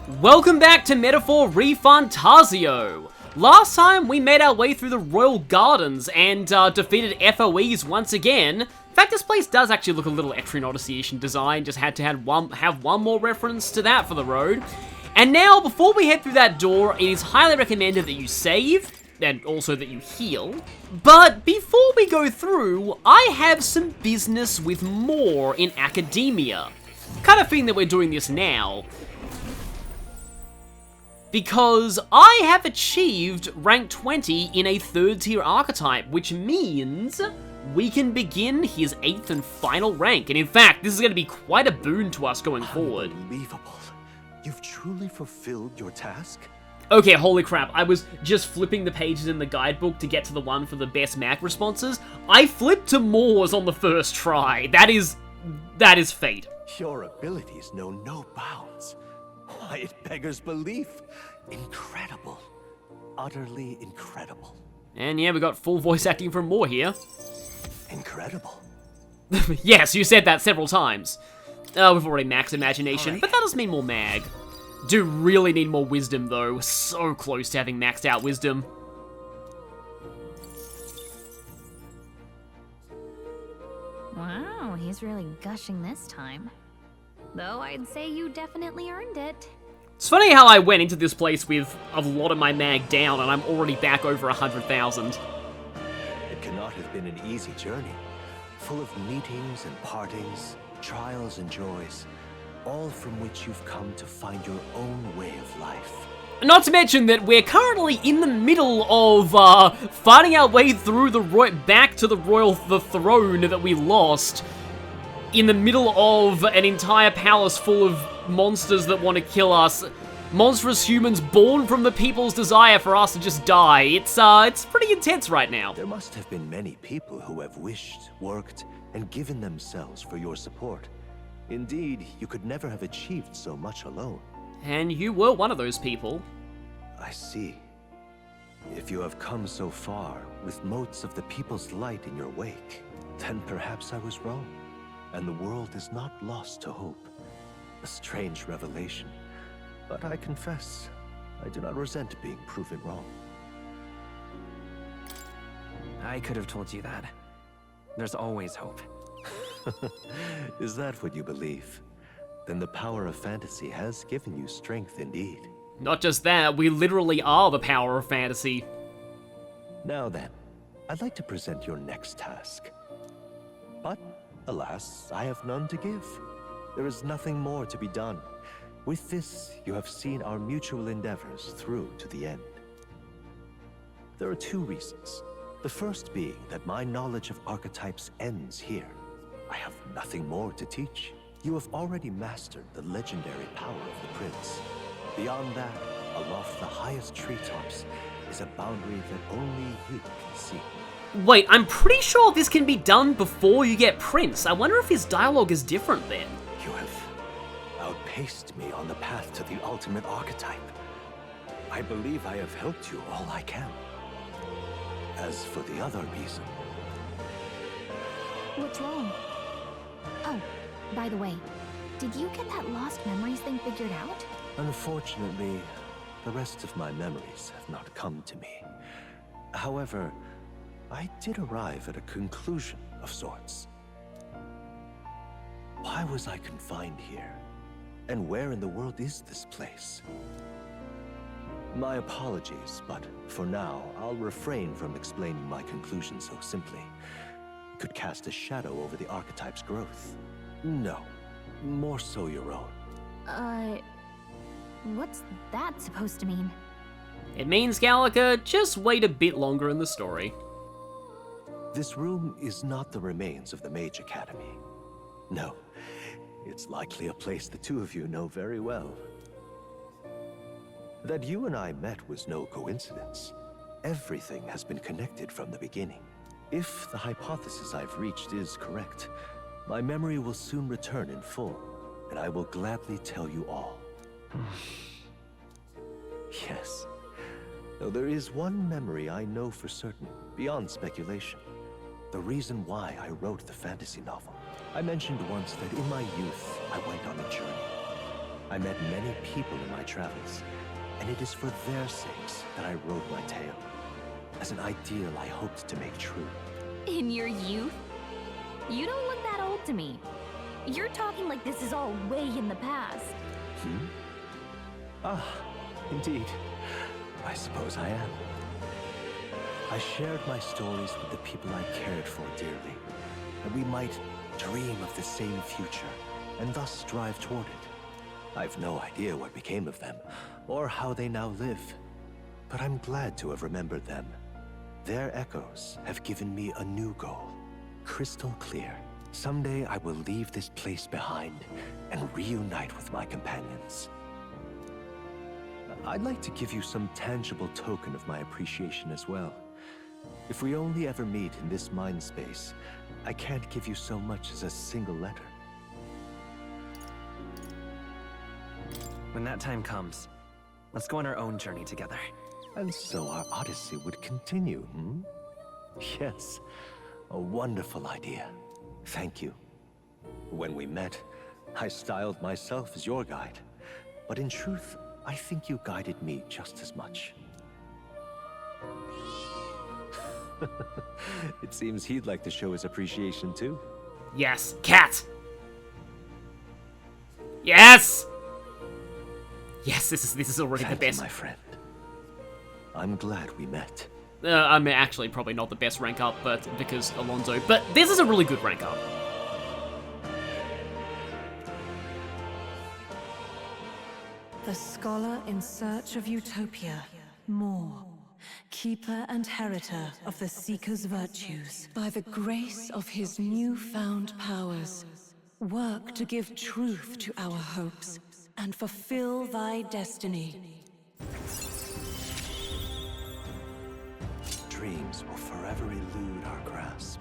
Welcome back to Metaphor ReFantazio! Last time we made our way through the Royal Gardens and defeated FOEs once again. In fact, this place does actually look a little Etrian Odyssey-ish in design, just had to have one more reference to that for the road. And now, before we head through that door, it is highly recommended that you save, and also that you heal. But before we go through, I have some business with more in academia. Kind of feeling that we're doing this now, because I have achieved rank 20 in a 3rd tier archetype, which means we can begin his 8th and final rank. And in fact, this is going to be quite a boon to us going forward. Unbelievable. You've truly fulfilled your task? Okay, holy crap, I was just flipping the pages in the guidebook to get to the one for the best Mac responses. I flipped to Moors on the first try. That is fate. Your abilities know no bounds. Why, it beggars belief. Incredible. Utterly incredible. And yeah, we got full voice acting from Moore here. Incredible. Yes, you said that several times. We've already maxed imagination, but that does mean more mag. Do really need more wisdom, though. So close to having maxed out wisdom. Wow, he's really gushing this time. Though I'd say you definitely earned it. It's funny how I went into this place with a lot of my mag down, and I'm already back over 100,000. It cannot have been an easy journey. Full of meetings and partings, trials and joys, all from which you've come to find your own way of life. Not to mention that we're currently in the middle of fighting our way through back to the throne that we lost, in the middle of an entire palace full of monsters that want to kill us. Monstrous humans born from the people's desire for us to just die. It's pretty intense right now. There must have been many people who have wished, worked, and given themselves for your support. Indeed, you could never have achieved so much alone. And you were one of those people. I see. If you have come so far with motes of the people's light in your wake, then perhaps I was wrong, and the world is not lost to hope. A strange revelation, but I confess, I do not resent being proven wrong. I could have told you that. There's always hope. Is that what you believe? Then the power of fantasy has given you strength indeed. Not just that, we literally are the power of fantasy. Now then, I'd like to present your next task. But, alas, I have none to give. There is nothing more to be done. With this, you have seen our mutual endeavors through to the end. There are 2 reasons. The first being that my knowledge of archetypes ends here. I have nothing more to teach. You have already mastered the legendary power of the prince. Beyond that, aloft the highest treetops, is a boundary that only you can see. Wait, I'm pretty sure this can be done before you get Prince. I wonder if his dialogue is different then. You have outpaced me on the path to the ultimate archetype. I believe I have helped you all I can. As for the other reason... What's wrong? Oh, by the way, did you get that lost memories thing figured out? Unfortunately, the rest of my memories have not come to me. However, I did arrive at a conclusion of sorts. Why was I confined here? And where in the world is this place? My apologies, but for now, I'll refrain from explaining my conclusion so simply. It could cast a shadow over the archetype's growth. No, more so your own. What's that supposed to mean? It means, Gallagher, just wait a bit longer in the story. This room is not the remains of the Mage Academy. No, it's likely a place the 2 of you know very well. That you and I met was no coincidence. Everything has been connected from the beginning. If the hypothesis I've reached is correct, my memory will soon return in full, and I will gladly tell you all. Yes, though there is one memory I know for certain, beyond speculation. The reason why I wrote the fantasy novel. I mentioned once that in my youth, I went on a journey. I met many people in my travels, and it is for their sakes that I wrote my tale, as an ideal I hoped to make true. In your youth? You don't look that old to me. You're talking like this is all way in the past. Ah, indeed. I suppose I am. I shared my stories with the people I cared for dearly, that we might dream of the same future, and thus strive toward it. I've no idea what became of them, or how they now live, but I'm glad to have remembered them. Their echoes have given me a new goal, crystal clear. Someday I will leave this place behind and reunite with my companions. I'd like to give you some tangible token of my appreciation as well. If we only ever meet in this mind space, I can't give you so much as a single letter. When that time comes, let's go on our own journey together. And so our odyssey would continue, Yes, a wonderful idea. Thank you. When we met, I styled myself as your guide, but in truth, I think you guided me just as much. It seems he'd like to show his appreciation too. Yes, cat! Yes! Yes, this is already Thank the best. you, my friend. I'm glad we met. I mean, actually, probably not the best rank up, but because Alonso. But this is a really good rank up. The scholar in search of utopia. More. Keeper and heriter of the Seeker's virtues. By the grace of his newfound powers, work to give truth to our hopes and fulfill thy destiny. Dreams will forever elude our grasp.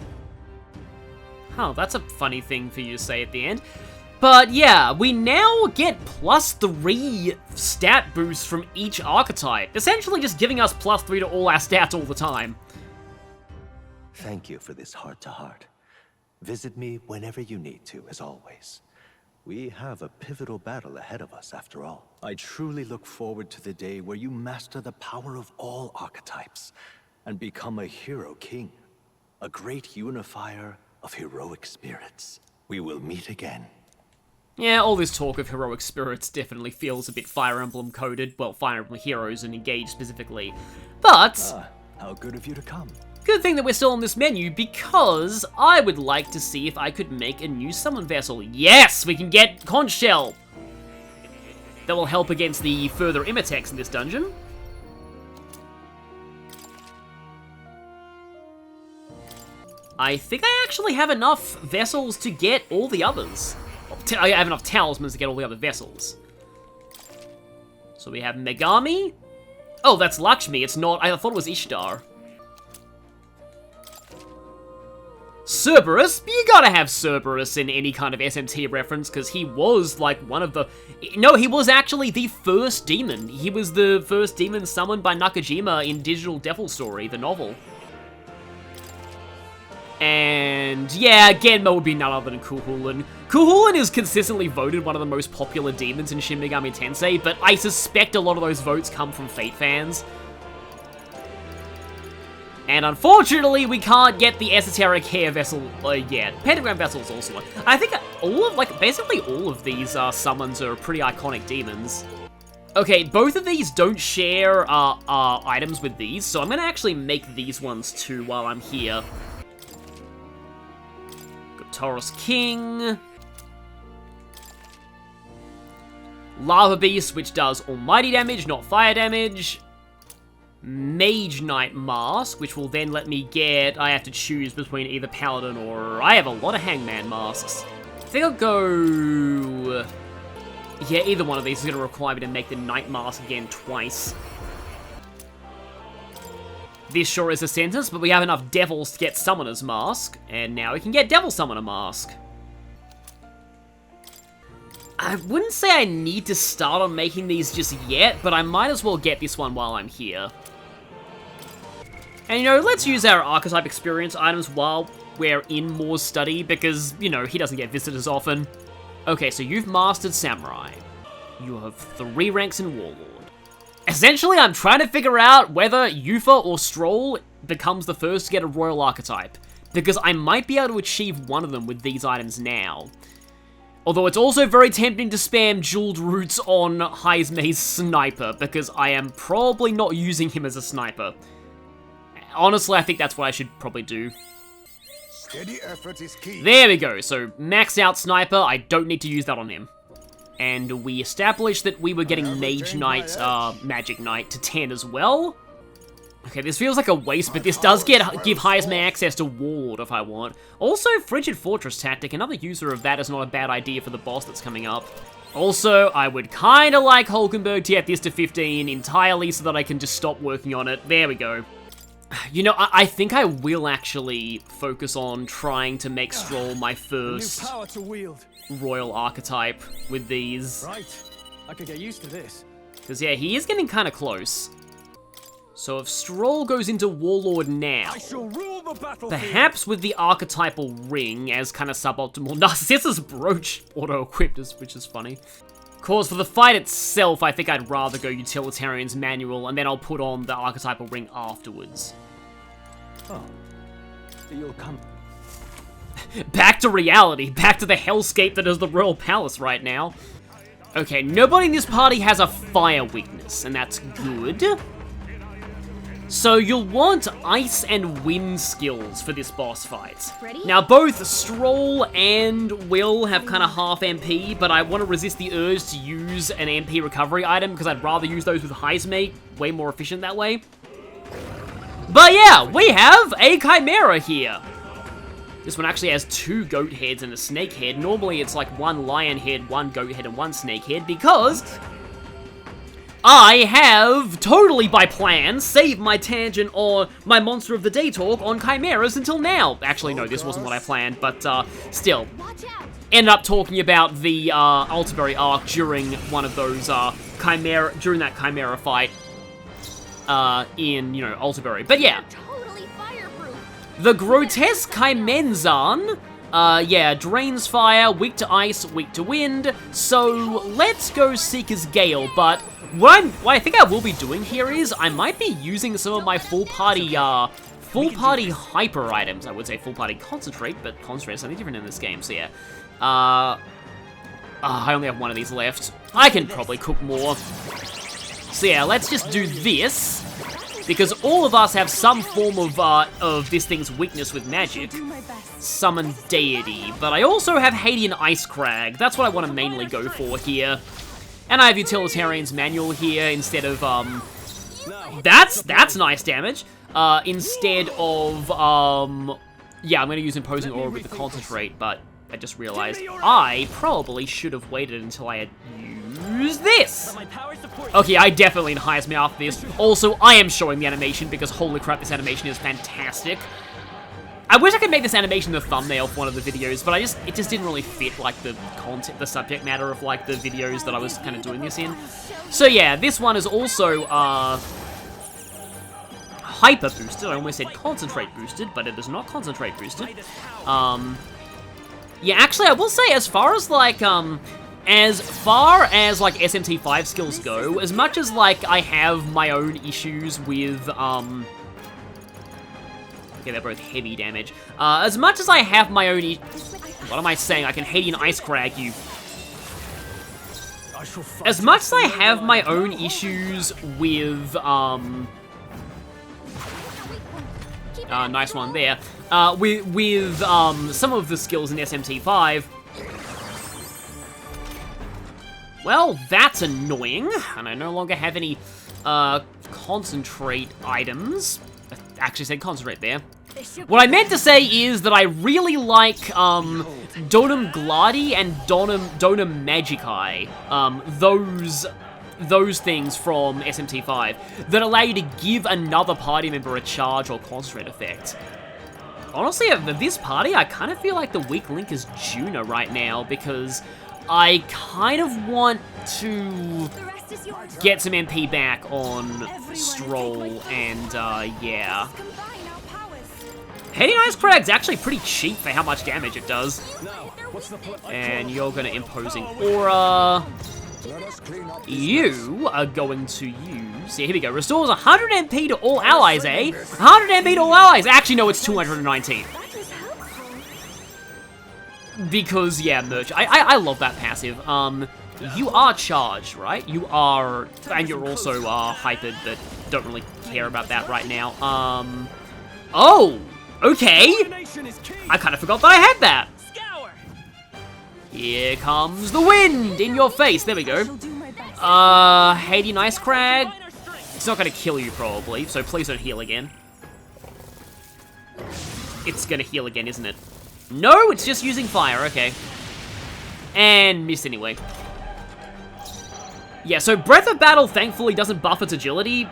Huh, that's a funny thing for you to say at the end. But yeah, we now get +3 stat boosts from each archetype, essentially just giving us +3 to all our stats all the time. Thank you for this heart-to-heart. Visit me whenever you need to, as always. We have a pivotal battle ahead of us, after all. I truly look forward to the day where you master the power of all archetypes and become a hero king, a great unifier of heroic spirits. We will meet again. Yeah, all this talk of heroic spirits definitely feels a bit Fire Emblem coded, well, Fire Emblem Heroes and Engage specifically. But How good of you to come. good thing that we're still on this menu, because I would like to see if I could make a new summon vessel. Yes, we can get Conch Shell! That will help against the further Imitex in this dungeon. I think I actually have enough vessels to get all the others. I have enough talismans to get all the other vessels. So we have Megami. Oh, that's Lakshmi. It's not. I thought it was Ishtar. Cerberus. You gotta have Cerberus in any kind of SMT reference, because he was like one of the... No, he was actually the first demon. He was the first demon summoned by Nakajima in Digital Devil Story, the novel. And yeah, Genma would be none other than Kuhulan. Kuhulan is consistently voted one of the most popular demons in Shin Megami Tensei, but I suspect a lot of those votes come from Fate fans. And unfortunately, we can't get the Esoteric Hair Vessel yet. Pentagram Vessel's also one. I think all of, like, basically all of these summons are pretty iconic demons. Okay, both of these don't share items with these, so I'm gonna actually make these ones too while I'm here. Taurus King. Lava Beast, which does almighty damage, not fire damage. Mage Knight Mask, which will then let me get... I have to choose between either Paladin or... I have a lot of Hangman Masks. I think I'll go... Yeah, either one of these is going to require me to make the Knight Mask again twice. This sure is a sentence, but we have enough devils to get Summoner's Mask, and now we can get Devil Summoner Mask. I wouldn't say I need to start on making these just yet, but I might as well get this one while I'm here. And, you know, let's use our Archetype Experience items while we're in Moore's study, because, you know, he doesn't get visitors often. Okay, so you've mastered Samurai. You have 3 ranks in Warlord. Essentially, I'm trying to figure out whether Yufa or Stroll becomes the first to get a Royal Archetype, because I might be able to achieve one of them with these items now. Although it's also very tempting to spam jeweled roots on Heismei's Sniper, because I am probably not using him as a sniper. Honestly, I think that's what I should probably do. Steady effort is key. There we go, so maxed out Sniper, I don't need to use that on him. And we established that we were getting Mage Knight, Magic Knight to 10 as well. Okay, this feels like a waste, but this does give Heismei access to Warlord if I want. Also, Frigid Fortress Tactic, another user of that is not a bad idea for the boss that's coming up. Also, I would kinda like Hulkenberg to get this to 15 entirely so that I can just stop working on it. There we go. You know, I think I will actually focus on trying to make Stroll my first Power to wield. Royal Archetype with these. Right. I could get used to this. Because, yeah, he is getting kind of close. So if Stroll goes into Warlord now, I shall rule the battlefield. perhaps with the archetypal ring as kind of suboptimal Narcissus Brooch auto-equipped, which is funny. Of course, for the fight itself, I think I'd rather go Utilitarian's Manual, and then I'll put on the archetypal ring afterwards. Oh. You'll come. Back to reality, back to the hellscape that is the Royal Palace right now. Okay, nobody in this party has a fire weakness, and that's good. So you'll want ice and wind skills for this boss fight. Ready? Now both Stroll and Will have kind of half MP, but I want to resist the urge to use an MP recovery item because I'd rather use those with Heismei, way more efficient that way. But yeah, we have a Chimera here. This one actually has 2 goat heads and a snake head. Normally it's like 1 lion head, 1 goat head, and 1 snake head because I have, totally by plan, saved my tangent or my Monster of the Day talk on Chimeras until now. Actually, no, this wasn't what I planned, but still. Ended up talking about the Altaberry arc during one of those during that Chimera fight in, you know, Altaberry. But yeah. Totally fireproof. The Grotesque Chimenzan, yeah, drains fire, weak to ice, weak to wind, so let's go Seeker's Gale, but what I think I will be doing here is I might be using some of my full party hyper items. I would say full party concentrate, but concentrate is something different in this game, so yeah. I only have 1 of these left. I can probably cook more. So yeah, let's just do this, because all of us have some form of this thing's weakness with magic. Summon Deity, but I also have Hadean Ice Crag. That's what I want to mainly go for here. And I have Utilitarian's Manual here instead of, that's nice damage. Instead of, yeah, I'm going to use Imposing Aura with the Concentrate, but I just realized I probably should have waited until I had used this. Okay, I definitely enhanced me after this. Also, I am showing the animation because holy crap, this animation is fantastic. I wish I could make this animation the thumbnail for one of the videos, but it just didn't really fit, like, the content, the subject matter of, like, the videos that I was kind of doing this in. So yeah, this one is also, hyper boosted. I almost said concentrate boosted, but it is not concentrate boosted. Yeah, actually, I will say, as far as, like, SMT5 skills go, as much as, like, I have my own issues with, okay, they're both heavy damage. As much as I have my own what am I saying? I can Hadean Ice Crag you. As much as I have my own issues with, nice one there. With some of the skills in SMT5. Well, that's annoying, and I no longer have any, concentrate items. I actually said concentrate there. What I meant to say is that I really like, Donum Gladi and Donum Magicae. Those things from SMT5 that allow you to give another party member a charge or concentrate effect. Honestly, of this party, I kind of feel like the weak link is Juna right now, because I kind of want to get some MP back on Stroll, and, yeah. Hadean Ice Crag's actually pretty cheap for how much damage it does. And you're gonna Imposing Aura. You are going to use... Yeah, here we go. Restores 100 MP to all allies, eh? 100 MP to all allies! Actually, no, it's 219. Because, yeah, merch. I love that passive. You are charged, right? You are... And you're also, hypered, but don't really care about that right now. Oh! Okay! I kind of forgot that I had that! Here comes the wind in your face. There we go. Haiti Nice Crag. It's not gonna kill you, probably, so please don't heal again. It's gonna heal again, isn't it? No, it's just using fire, okay. And missed anyway. Yeah, so Breath of Battle thankfully doesn't buff its agility.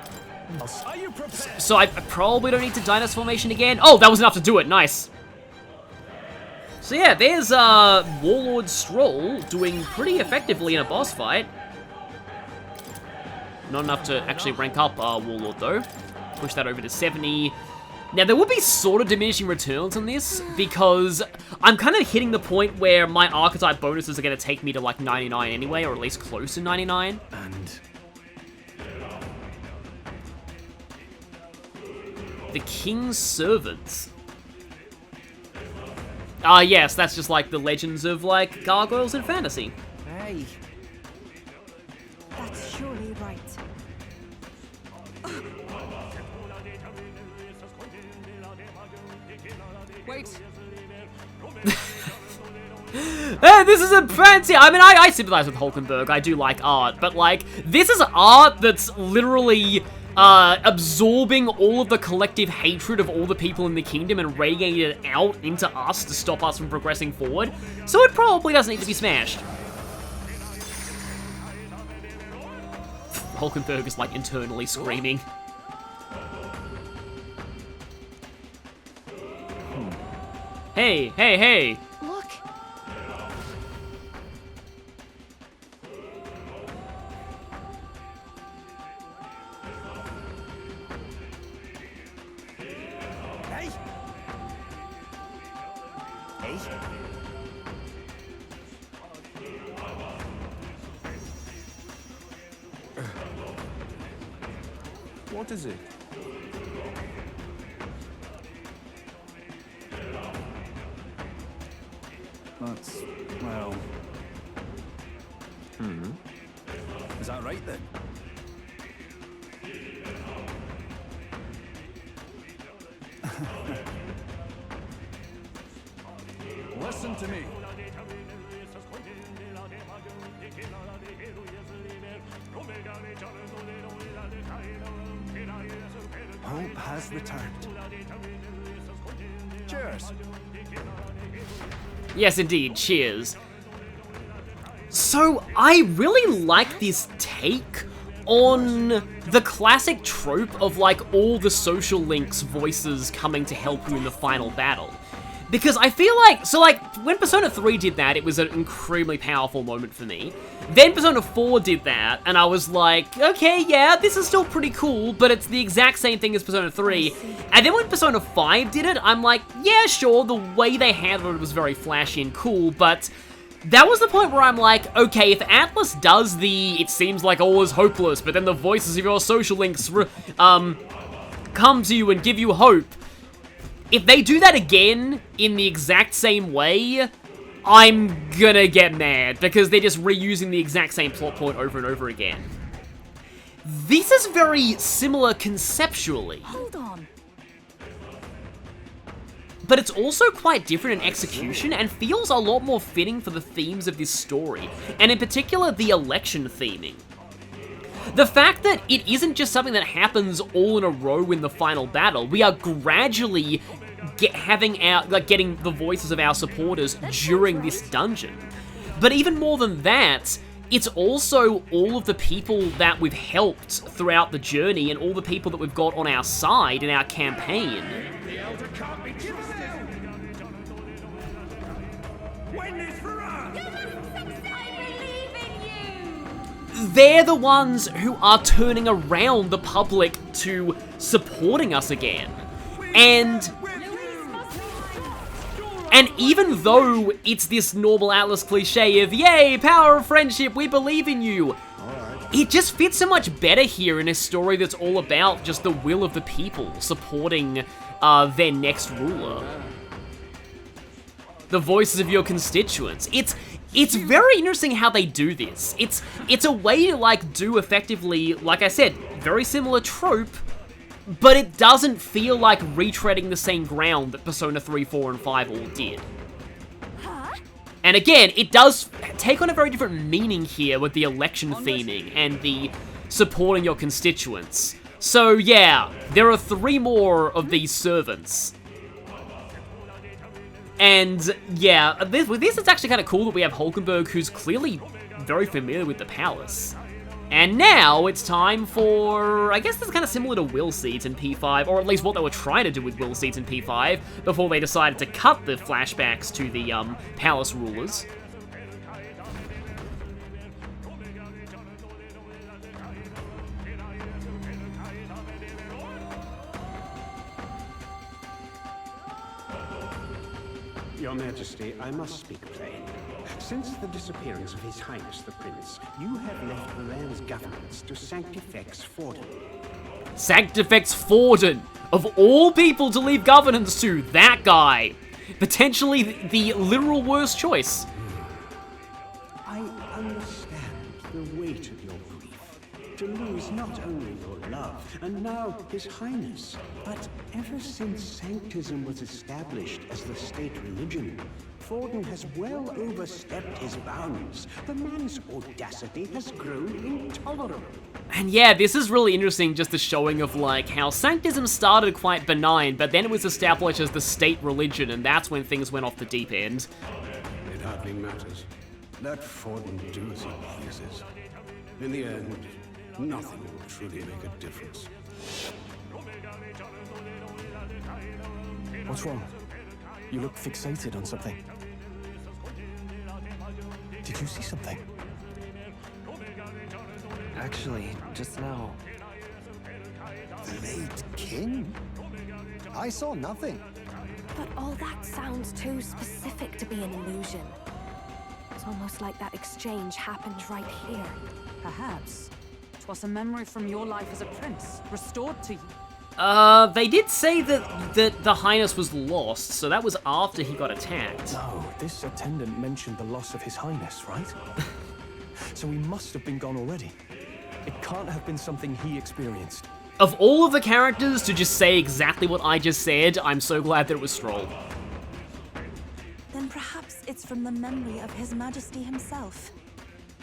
So I probably don't need to Dynast Formation again. Oh, that was enough to do it, nice. So yeah, there's Warlord Stroll doing pretty effectively in a boss fight. Not enough to actually rank up Warlord though. Push that over to 70. Now there will be sort of diminishing returns on this because I'm kind of hitting the point where my archetype bonuses are going to take me to like 99 anyway, or at least close to 99. And the King's Servants. Yes, that's just like the legends of, like, gargoyles in fantasy. Hey. That's surely right. wait. Hey, this isn't fancy! I mean, I sympathize with Hulkenberg, I do like art, but, like, this is art that's literally, absorbing all of the collective hatred of all the people in the kingdom and radiating it out into us to stop us from progressing forward, so it probably doesn't need to be smashed. Hulkenberg is, like, internally screaming. Hey, hey, hey! Look! Hey. Hey. What is it? That's, well... Is that right, then? Listen to me. Hope has returned. Cheers. Yes, indeed. Cheers. So, I really like this take on the classic trope of, like, all the social links voices coming to help you in the final battle. Because I feel like, so like, when Persona 3 did that, it was an incredibly powerful moment for me. Then Persona 4 did that, and I was like, okay, yeah, this is still pretty cool, but it's the exact same thing as Persona 3. And then when Persona 5 did it, I'm like, yeah, sure, the way they handled it was very flashy and cool, but that was the point where I'm like, okay, if Atlas does the, it seems like all is hopeless, but then the voices of your social links, come to you and give you hope, if they do that again in the exact same way, I'm gonna get mad, because they're just reusing the exact same plot point over and over again. This is very similar conceptually. Hold on. But it's also quite different in execution and feels a lot more fitting for the themes of this story, and in particular the election theming. The fact that it isn't just something that happens all in a row in the final battle, we are gradually getting the voices of our supporters during this dungeon. But even more than that, it's also all of the people that we've helped throughout the journey and all the people that we've got on our side in our campaign. They're the ones who are turning around the public to supporting us again. And And even though it's this normal Atlas cliche of, yay, power of friendship, we believe in you, it just fits so much better here in a story that's all about just the will of the people supporting their next ruler. The voices of your constituents. It's very interesting how they do this. It's a way to, like, do effectively, like I said, very similar trope, but it doesn't feel like retreading the same ground that Persona 3, 4, and 5 all did. And again, it does take on a very different meaning here with the election theming and the supporting your constituents. So yeah, there are 3 more of these servants. And yeah, with this it's actually kind of cool that we have Hulkenberg, who's clearly very familiar with the palace. And now it's time for, I guess this is kind of similar to Will Seeds in P5, or at least what they were trying to do with Will Seeds in P5, before they decided to cut the flashbacks to the palace rulers. Your Majesty, I must speak plain. Since the disappearance of His Highness the Prince, you have left the land's governance to Sanctifex Forden. Sanctifex Forden! Of all people to leave governance to, that guy! Potentially the literal worst choice. I understand the weight of your grief. To lose not only your love, and now His Highness, but ever since Sanctism was established as the state religion, Forden has well overstepped his bounds. The man's audacity has grown intolerable. And yeah, this is really interesting, just the showing of, like, how Sanctism started quite benign, but then it was established as the state religion, and that's when things went off the deep end. It hardly matters. Let Forden do as he pleases. In the end, nothing will truly make a difference. What's wrong? You look fixated on something. Did you see something? Actually, just now. The late king? I saw nothing. But all that sounds too specific to be an illusion. It's almost like that exchange happened right here. Perhaps 'twas a memory from your life as a prince, restored to you. They did say that the Highness was lost, so that was after he got attacked. No, this attendant mentioned the loss of His Highness, right? So he must have been gone already. It can't have been something he experienced. Of all of the characters to just say exactly what I just said, I'm so glad that it was Stroll. Then perhaps it's from the memory of His Majesty himself.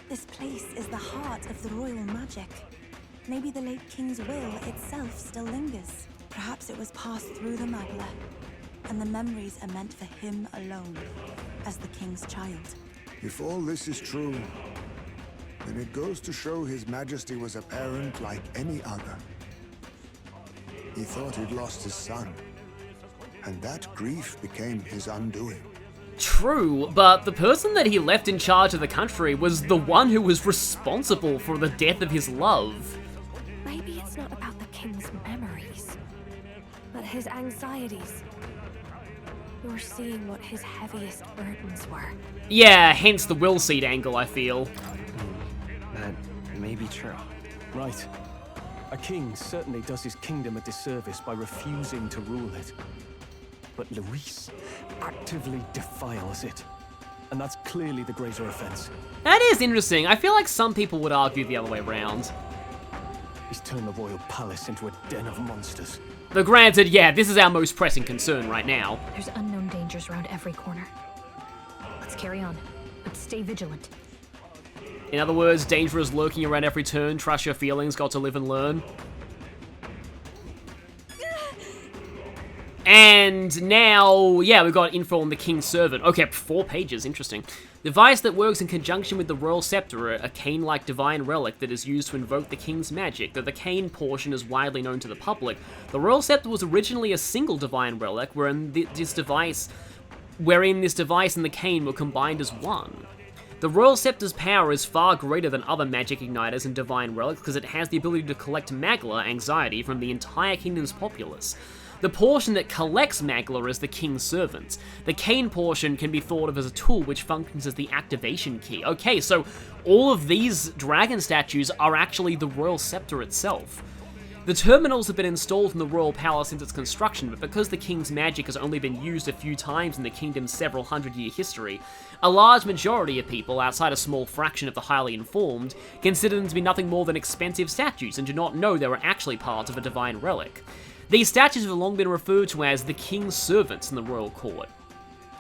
This place is the heart of the royal magic. Maybe the late king's will itself still lingers. Perhaps it was passed through the Magla, and the memories are meant for him alone, as the king's child. If all this is true, then it goes to show His Majesty was a parent like any other. He thought he'd lost his son, and that grief became his undoing. True, but the person that he left in charge of the country was the one who was responsible for the death of his love. Maybe it's not about the king's memories, but his anxieties. You're seeing what his heaviest burdens were. Yeah, hence the Will Seed angle, I feel. That may be true. Right. A king certainly does his kingdom a disservice by refusing to rule it. But Luis actively defiles it. And that's clearly the greater offense. That is interesting. I feel like some people would argue the other way around. He's turned the royal palace into a den of monsters. Though granted, yeah, this is our most pressing concern right now. There's unknown dangers around every corner. Let's carry on, but stay vigilant. In other words, danger is lurking around every turn. Trust your feelings, got to live and learn. And now, yeah, we've got info on the King's Servant. Okay, 4 pages, interesting. Device that works in conjunction with the Royal Scepter, a cane-like divine relic that is used to invoke the King's magic. Though the cane portion is widely known to the public, the Royal Scepter was originally a single divine relic, wherein this device and the cane were combined as one. The Royal Scepter's power is far greater than other magic igniters and divine relics because it has the ability to collect magla, anxiety, from the entire kingdom's populace. the portion that collects Magla is the King's Servant. The cane portion can be thought of as a tool which functions as the activation key. Okay, so all of these dragon statues are actually the Royal Scepter itself. The terminals have been installed in the Royal Palace since its construction, but because the King's magic has only been used a few times in the Kingdom's several hundred-year history, a large majority of people, outside a small fraction of the highly informed, consider them to be nothing more than expensive statues and do not know they were actually part of a divine relic. These statues have long been referred to as the King's Servants in the Royal Court,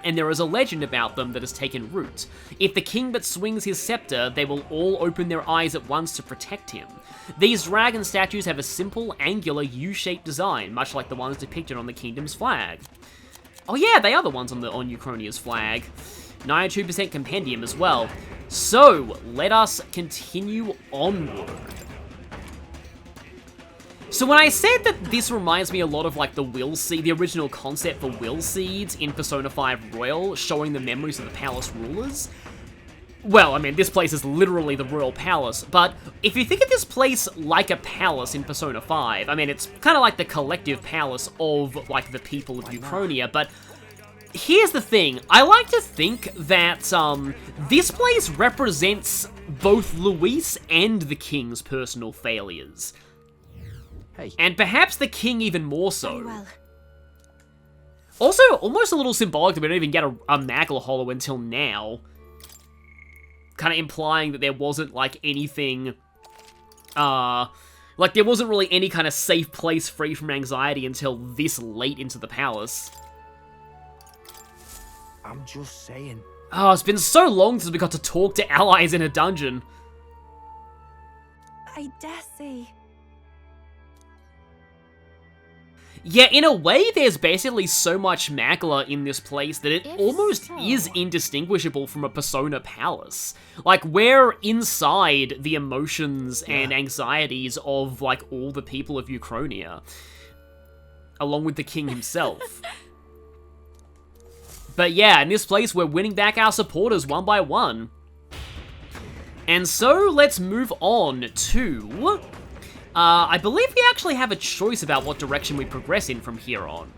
and there is a legend about them that has taken root. If the king but swings his scepter, they will all open their eyes at once to protect him. These dragon statues have a simple, angular, U-shaped design, much like the ones depicted on the kingdom's flag. Oh yeah, they are the ones on Uchronia's flag. 92% compendium as well. So, let us continue onward. So when I said that this reminds me a lot of like the Will Seed, the original concept for Will Seeds in Persona 5 Royal, showing the memories of the palace rulers, well, I mean, this place is literally the Royal Palace, but if you think of this place like a palace in Persona 5, I mean, it's kind of like the collective palace of, like, the people of Uchronia, but here's the thing. I like to think that, this place represents both Luis and the king's personal failures. Hey. And perhaps the king even more so. Well. Also, almost a little symbolic that we don't even get a Magla Hollow until now. Kind of implying that there wasn't, like, anything, like, there wasn't really any kind of safe place free from anxiety until this late into the palace. I'm just saying. Oh, it's been so long since we got to talk to allies in a dungeon. I dare say. Yeah, in a way, there's basically so much Magla in this place that it almost is indistinguishable from a Persona Palace. Like, we're inside the emotions and anxieties of, like, all the people of Uchronia. Along with the king himself. But yeah, in this place, we're winning back our supporters one by one. And so, let's move on to... I believe we actually have a choice about what direction we progress in from here on.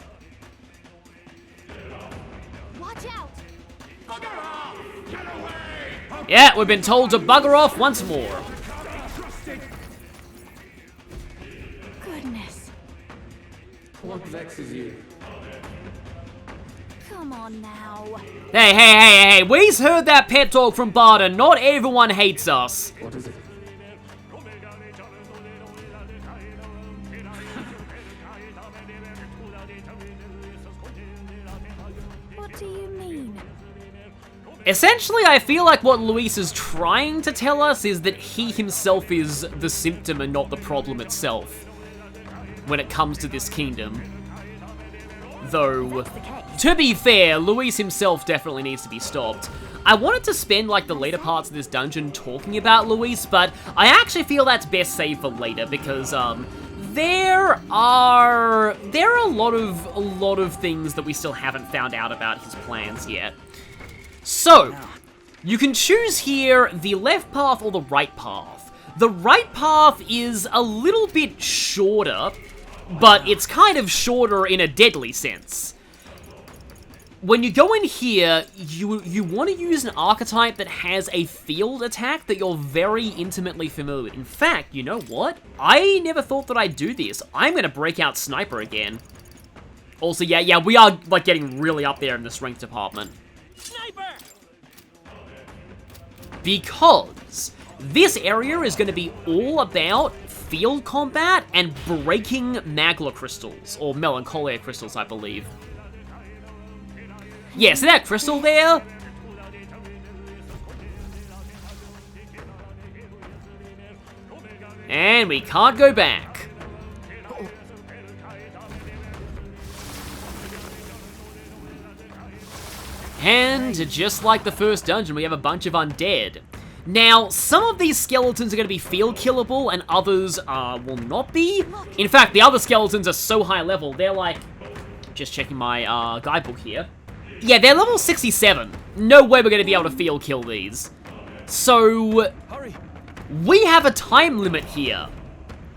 Watch out! Bugger off! Get away! Yeah, we've been told to bugger off once more. Goodness. What vexes you? Come on now. Hey, we've heard that pep talk from Barda. Not everyone hates us. What is it? What do you mean? Essentially, I feel like what Luis is trying to tell us is that he himself is the symptom and not the problem itself when it comes to this kingdom. Though, to be fair, Luis himself definitely needs to be stopped. I wanted to spend, like, the later parts of this dungeon talking about Luis, but I actually feel that's best saved for later because, there are a lot of things that we still haven't found out about his plans yet. So, you can choose here the left path or the right path. The right path is a little bit shorter, but it's kind of shorter in a deadly sense. When you go in here, you want to use an archetype that has a field attack that you're very intimately familiar with. In fact, you know what? I never thought that I'd do this. I'm going to break out Sniper again. Also, yeah, we are, like, getting really up there in the strength department. Sniper! Because this area is going to be all about field combat and breaking Magla crystals, or Melancholy crystals, I believe. Yeah, see that crystal there? And we can't go back. And just like the first dungeon, we have a bunch of undead. Now, some of these skeletons are going to be field killable, and others will not be. In fact, the other skeletons are so high level, they're like... Just checking my guidebook here. Yeah, they're level 67. No way we're going to be able to field kill these. So, Hurry. we have a time limit here.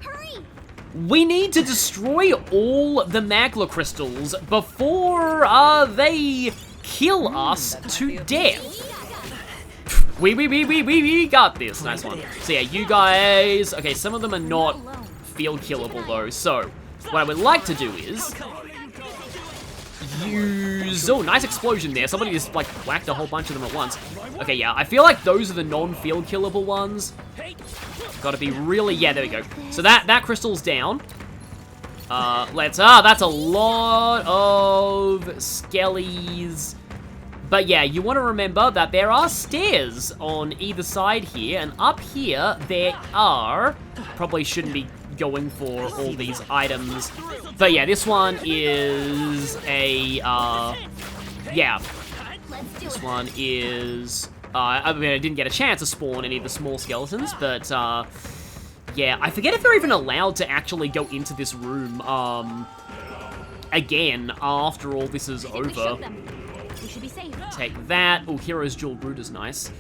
Hurry! we need to destroy all the magma crystals before they kill us to death. We got this. Nice one. So yeah, you guys... Okay, some of them are not field killable though, so what I would like to do is use... Oh, nice explosion there. Somebody just, like, whacked a whole bunch of them at once. Okay, yeah, I feel like those are the non-field killable ones. Gotta be really... Yeah, there we go. So that crystal's down. That's a lot of skellies. But yeah, you want to remember that there are stairs on either side here, and up here there are... Probably shouldn't be going for all these items. But yeah, this one is a, yeah. This one is, I mean, I didn't get a chance to spawn any of the small skeletons, but, yeah, I forget if they're even allowed to actually go into this room, again, after all this is over. Take that. Oh, Hero's Jewel Root is nice.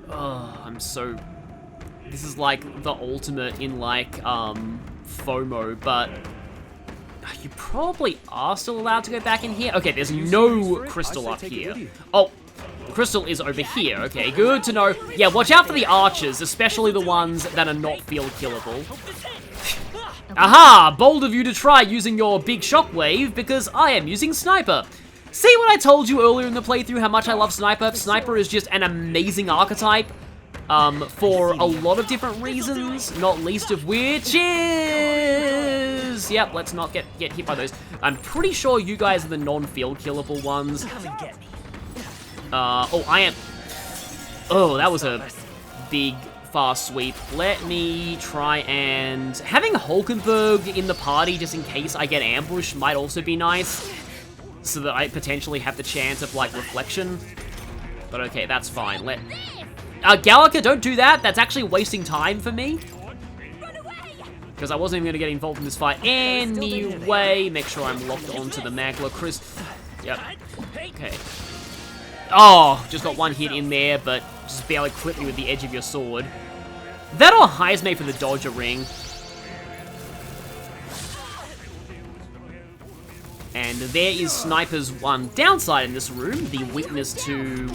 Oh, I'm so... This is like the ultimate in like, FOMO, but you probably are still allowed to go back in here. Okay, there's no crystal up here. Oh, the crystal is over here. Okay, good to know. Yeah, watch out for the archers, especially the ones that are not field killable. Aha! Bold of you to try using your big shockwave, because I am using Sniper. See what I told you earlier in the playthrough, how much I love Sniper? Sniper is just an amazing archetype. For a lot of different reasons, not least of which is... Yep, let's not get hit by those. I'm pretty sure you guys are the non-field killable ones. Oh, I am... Oh, that was a big, fast sweep. Let me try and... Having Hulkenberg in the party, just in case I get ambushed, might also be nice. So that I potentially have the chance of, like, reflection. But okay, that's fine. Gallica, don't do that. That's actually wasting time for me. Because I wasn't even going to get involved in this fight anyway. Make sure I'm locked onto the Magla Chris. Yep. Okay. Oh, just got one hit in there, but just barely clipped me with the edge of your sword. That or Heisme for the Dodger ring. And there is Sniper's one downside in this room, the weakness to...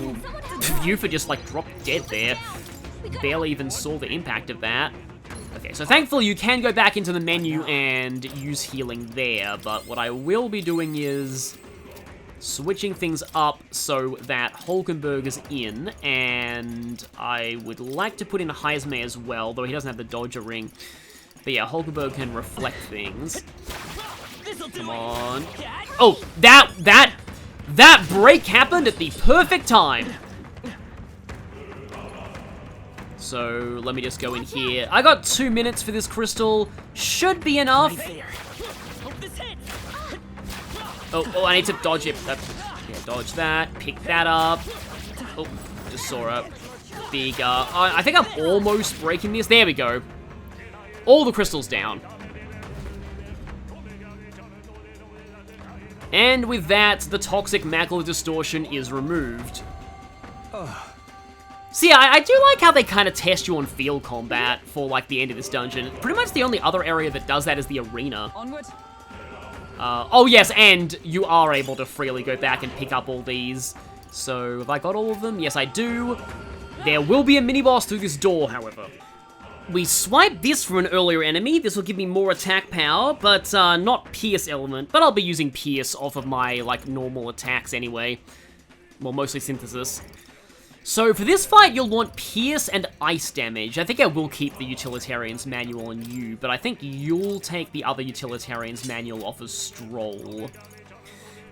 Yufa just, like, dropped dead there. Barely even saw the impact of that. Okay, so thankfully you can go back into the menu and use healing there, but what I will be doing is switching things up so that Hulkenberg is in, and I would like to put in Heisme as well, though he doesn't have the Dodger ring. But yeah, Hulkenberg can reflect things. Come on. Oh, that break happened at the perfect time. So, let me just go in here. I got 2 minutes for this crystal. Should be enough. Oh, I need to dodge it. Yeah, dodge that. Pick that up. Oh, just saw a big, I think I'm almost breaking this. There we go. All the crystals down. And with that, the toxic Magla distortion is removed. So yeah, I do like how they kind of test you on field combat for, like, the end of this dungeon. Pretty much the only other area that does that is the arena. Oh yes, and you are able to freely go back and pick up all these. So, have I got all of them? Yes, I do. There will be a mini-boss through this door, however. We swipe this for an earlier enemy. This will give me more attack power, but not Pierce element. But I'll be using Pierce off of my, like, normal attacks anyway. Well, mostly Synthesis. So for this fight, you'll want Pierce and Ice damage. I think I will keep the Utilitarian's Manual on you, but I think you'll take the other Utilitarian's Manual off of Stroll.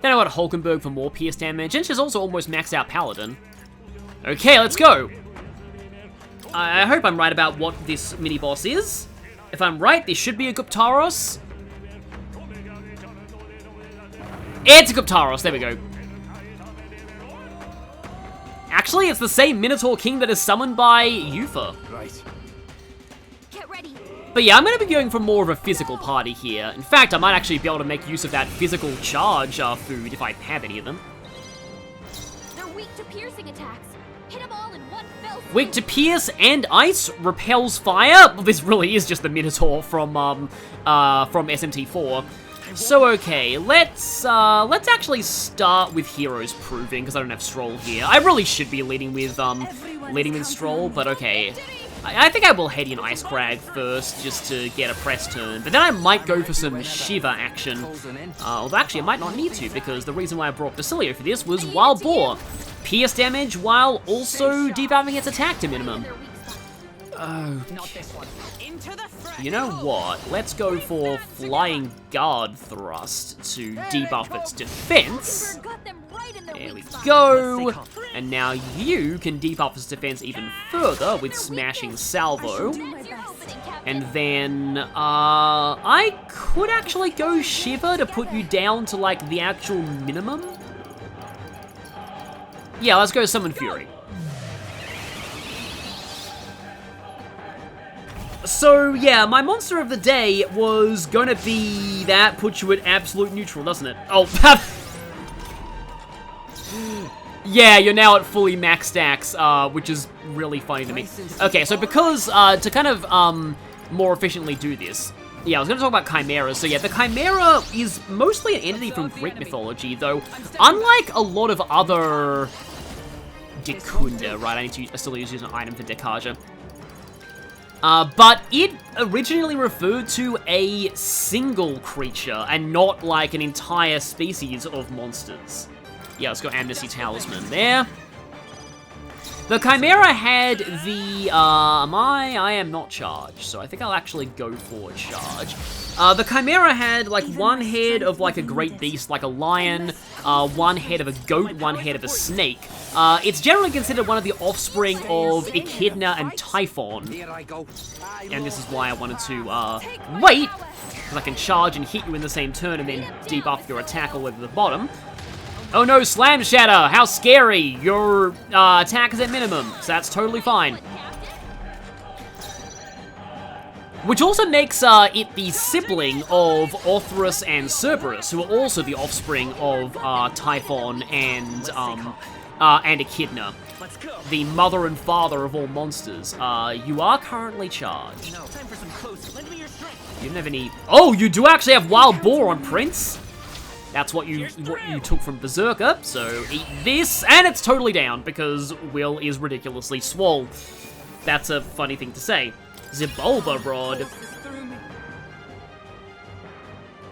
Then I got Hulkenberg for more Pierce damage, and she's also almost maxed out Paladin. Okay, let's go! I hope I'm right about what this mini-boss is. If I'm right, this should be a Guptaros. It's a Guptaros, there we go. Actually, it's the same Minotaur King that is summoned by Yufa. Right. Get ready. But yeah, I'm going to be going for more of a physical party here. In fact, I might actually be able to make use of that physical charge food if I have any of them. They're weak to piercing attacks. Hit 'em all in one fell swoop. Weak to pierce and ice, repels fire. Well, this really is just the Minotaur from SMT4. So okay, let's actually start with Heroes Proving, because I don't have Stroll here. I really should be leading with Stroll, but okay. I think I will head in Ice Crag first, just to get a press turn, but then I might go for some Shiver action. Although actually I might not need to, because the reason why I brought Basilio for this was Wild Boar. Pierce damage while also debuffing its attack to minimum. Oh. You know what? Let's go for Flying Guard Thrust to debuff its defense. There we go. And now you can debuff its defense even further with Smashing Salvo. And then, I could actually go Shiver to put you down to, like, the actual minimum. Yeah, let's go Summon Fury. So, yeah, my monster of the day was gonna be that puts you at absolute neutral, doesn't it? Oh, yeah, you're now at fully max stacks, which is really funny to me. Okay, so because, to kind of, more efficiently do this, yeah, I was gonna talk about Chimeras. So yeah, the Chimera is mostly an entity from Greek mythology, though, unlike a lot of other Dekunda, right? I still use an item for Dekaja. But it originally referred to a single creature and not like an entire species of monsters. Yeah, let's go Amnesty Talisman there. The Chimera had the, I am not charged, so I think I'll actually go for charge. The Chimera had, like, one head of, like, a great beast, like a lion, one head of a goat, one head of a snake. It's generally considered one of the offspring of Echidna and Typhon. And this is why I wanted to, wait, because I can charge and hit you in the same turn and then debuff your attack all the way to the bottom. Oh no, Slam Shatter! How scary! Your attack is at minimum, so that's totally fine. Which also makes it the sibling of Orthrus and Cerberus, who are also the offspring of Typhon and Echidna. The mother and father of all monsters. You are currently charged. You don't have any... Oh, you do actually have Wild Boar on Prince? That's what you took from Berserker, so eat this, and it's totally down, because Will is ridiculously swole. That's a funny thing to say. Zibulba Rod.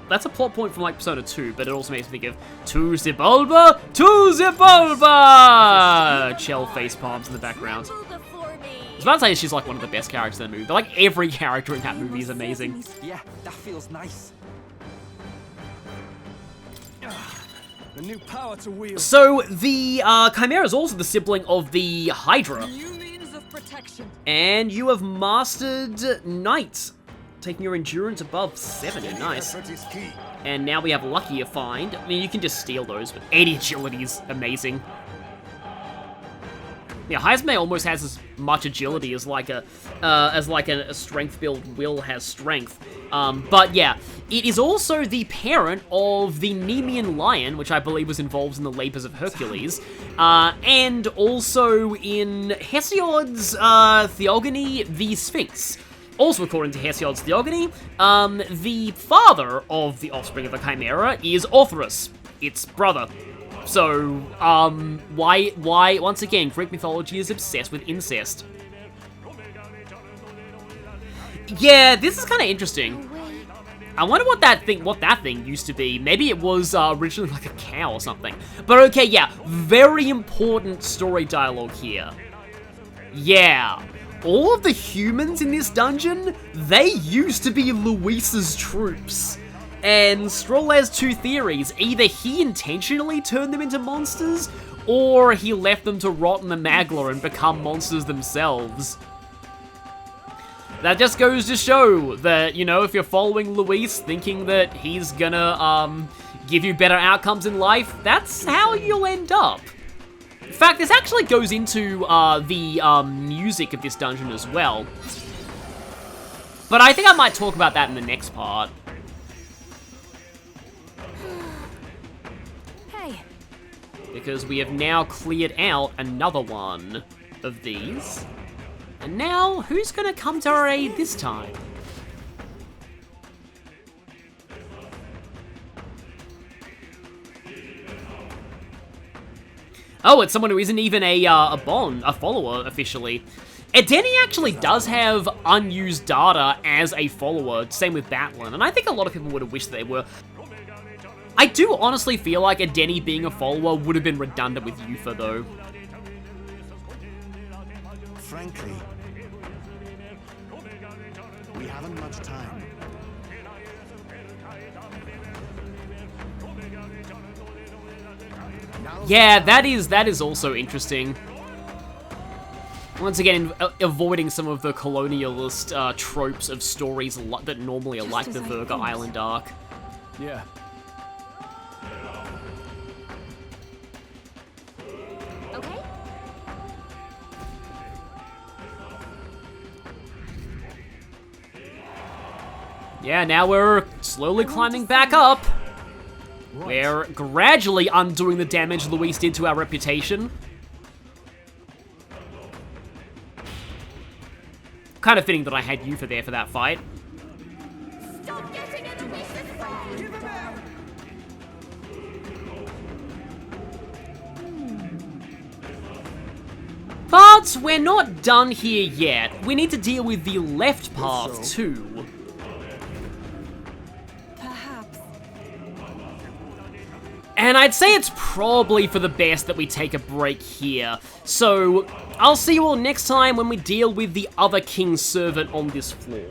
That's a plot point from, like, Persona 2, but it also makes me think of To Zibulba! To Zibulba! Chell face palms in the background. I was about to say she's, like, one of the best characters in the movie, but, like, every character in that movie is amazing. Yeah, that feels nice. A new power to wield. So, the Chimera is also the sibling of the Hydra. And you have mastered Knight, taking your endurance above 70. Nice. And now we have Luckier Find. I mean, you can just steal those, but 80 agility is amazing. Yeah, Heisme almost has as much agility as like a strength build Will has strength. But yeah, it is also the parent of the Nemean lion, which I believe was involved in the labors of Hercules, and also in Hesiod's theogony, the Sphinx. Also, according to Hesiod's theogony, the father of the offspring of the Chimera is Orthrus, its brother. So, why, once again, Greek mythology is obsessed with incest. Yeah, this is kind of interesting. I wonder what that thing used to be. Maybe it was originally like a cow or something. But okay, yeah, very important story dialogue here. Yeah, all of the humans in this dungeon, they used to be Luis's troops. And Stroll has two theories. Either he intentionally turned them into monsters, or he left them to rot in the Magla and become monsters themselves. That just goes to show that, you know, if you're following Luis, thinking that he's gonna, give you better outcomes in life, that's how you'll end up. In fact, this actually goes into, the, music of this dungeon as well. But I think I might talk about that in the next part. because we have now cleared out another one of these. And now, who's gonna come to our aid this time? Oh, it's someone who isn't even a follower officially. Edeni actually does have unused data as a follower, same with Batlin, and I think a lot of people would have wished they were. I do honestly feel like Edeni being a follower would have been redundant with Yufa, though. Frankly, we haven't much time. Yeah, that is also interesting. Once again, avoiding some of the colonialist tropes of stories that normally are like the Virga Island arc. Yeah. Okay. Yeah, now we're slowly climbing back up. We're gradually undoing the damage Luis did to our reputation. Kind of fitting that I had Yufa there for that fight. Stop getting in Luis's way! Give him back! But we're not done here yet. We need to deal with the left path too. Perhaps. And I'd say it's probably for the best that we take a break here. So, I'll see you all next time when we deal with the other king's servant on this floor.